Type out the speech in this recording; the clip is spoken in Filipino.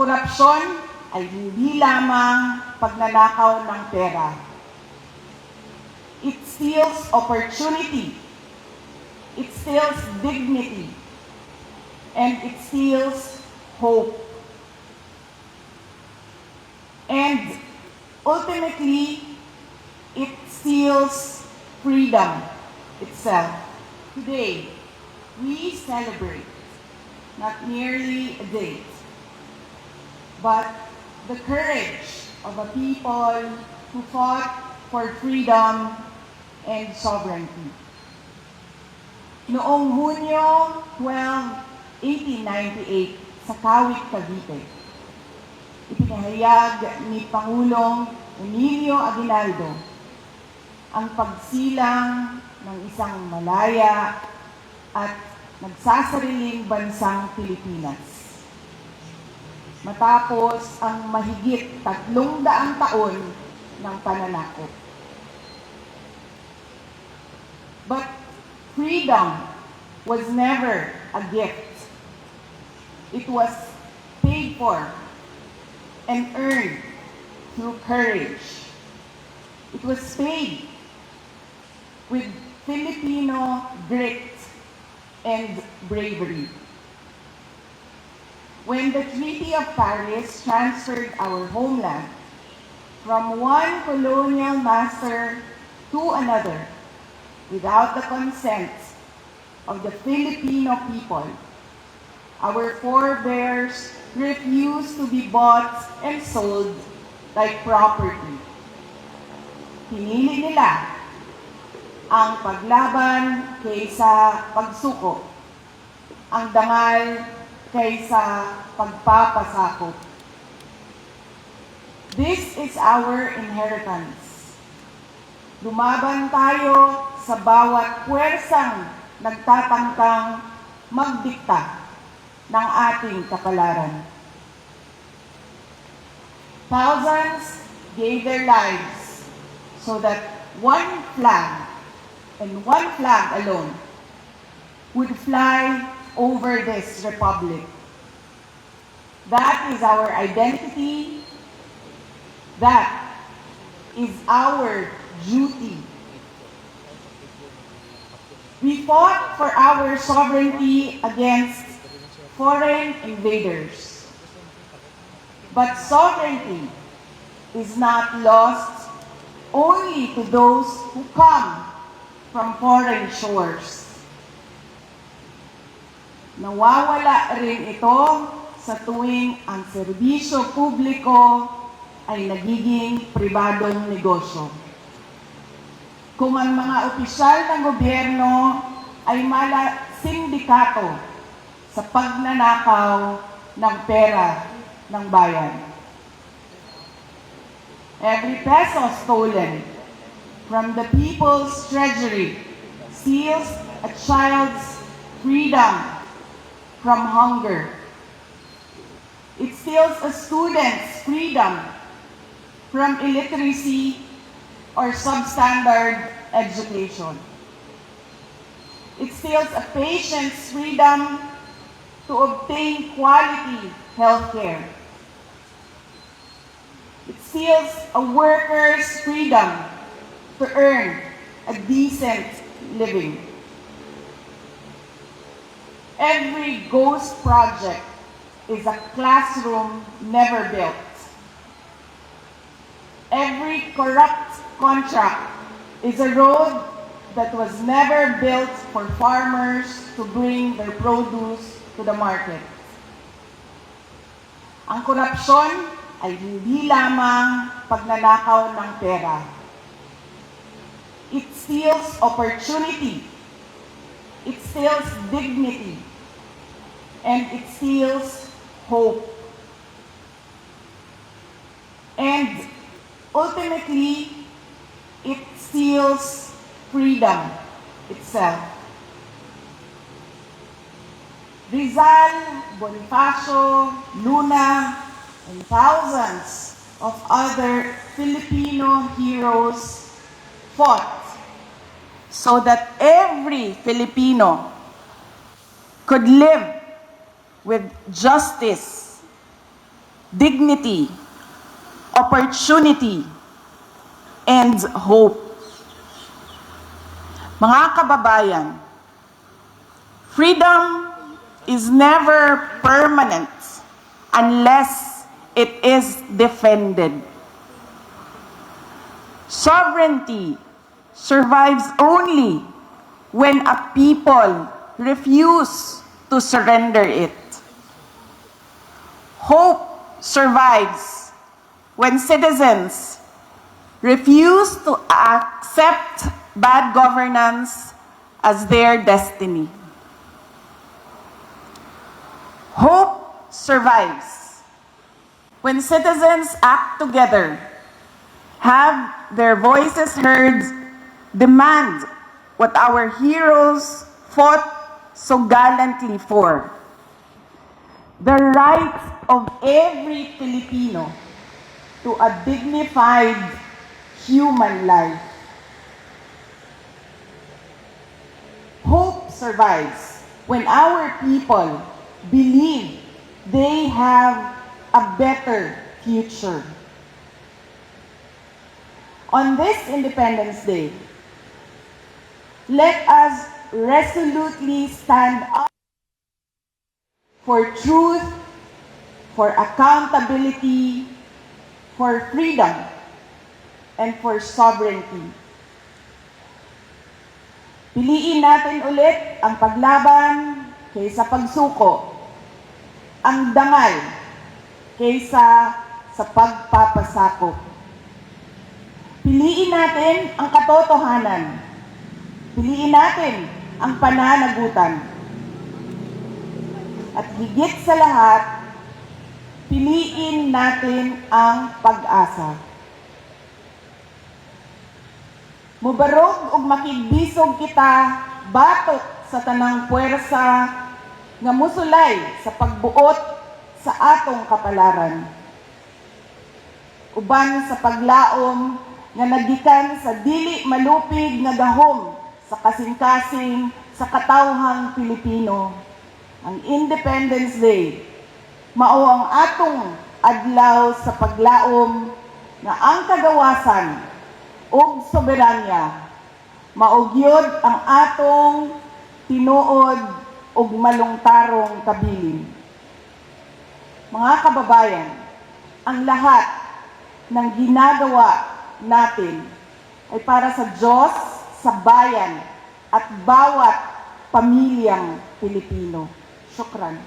korupsyon ay hindi lamang pagnanakaw ng pera. It steals opportunity, it steals dignity, and it steals hope. And ultimately, it steals freedom itself. Today, we celebrate not merely a date, but the courage of a people who fought for freedom and sovereignty. Noong Hunyo 12, 1898, sa Kawit, Cavite, ipinahayag ni Pangulong Emilio Aguinaldo ang pagsilang ng isang malaya at nagsasariling bansang Pilipinas. Matapos ang mahigit 300 taon ng pananakop. But freedom was never a gift. It was paid for and earned through courage. It was paid with Filipino grit and bravery. When the Treaty of Paris transferred our homeland from one colonial master to another without the consent of the Filipino people, our forebears refused to be bought and sold like property. Pinili nila ang paglaban kaysa pagsuko, ang dangal kaysa pagpapasakop. This is our inheritance. Lumaban tayo sa bawat puwersang nagtatangkang magdikta ng ating kapalaran. Thousands gave their lives so that one flag and one flag alone would fly over this republic. That is our identity. That is our duty. We fought for our sovereignty against foreign invaders. But sovereignty is not lost only to those who come from foreign shores. Nawawala rin ito sa tuwing ang serbisyo publiko ay nagiging pribadong negosyo. Kung ang mga opisyal ng gobyerno ay mala sindikato sa pagnanakaw ng pera ng bayan. Every peso stolen from the people's treasury steals a child's freedom from hunger. It steals a student's freedom from illiteracy or substandard education. It steals a patient's freedom to obtain quality health care. It steals a worker's freedom to earn a decent living. Every ghost project is a classroom never built. Every corrupt contract is a road that was never built for farmers to bring their produce to the market. Ang korupsyon ay hindi lamang pagnanakaw ng pera. It steals opportunity. It steals dignity. And it steals hope. And ultimately, it steals freedom itself. Rizal, Bonifacio, Luna, and thousands of other Filipino heroes fought so that every Filipino could live with justice dignity, opportunity, and hope. Mga kababayan, freedom is never permanent unless it is defended. Sovereignty survives only when a people refuse to surrender it. Hope survives when citizens refuse to accept bad governance as their destiny. Hope survives when citizens act together, have their voices heard, demand what our heroes fought so gallantly for: the right of every Filipino to a dignified human life. Hope survives when our people believe they have a better future. On this Independence Day, let us resolutely stand up for truth, for accountability, for freedom, and for sovereignty. Piliin natin ulit ang paglaban kaysa pagsuko, ang dangal kaysa sa pagpapasakop. Piliin natin ang katotohanan. Piliin natin ang pananagutan. At higit sa lahat, piliin natin ang pag-asa. Mubarog ug makigbisog kita batok sa tanang puwersa nga musulay sa pagbuot sa atong kapalaran. Uban sa paglaom nga nagikan sa dili malupig nga gahom sa kasing-kasing sa katawhang Pilipino. Ang Independence Day mao ang atong adlaw sa paglaom nga ang kagawasan ug soberanya mao gyud ang atong tinuod ug malungtarong kabilin. Mga kababayan, ang lahat ng ginagawa natin ay para sa Diyos, sa bayan, at bawat pamilyang Pilipino. Syukran.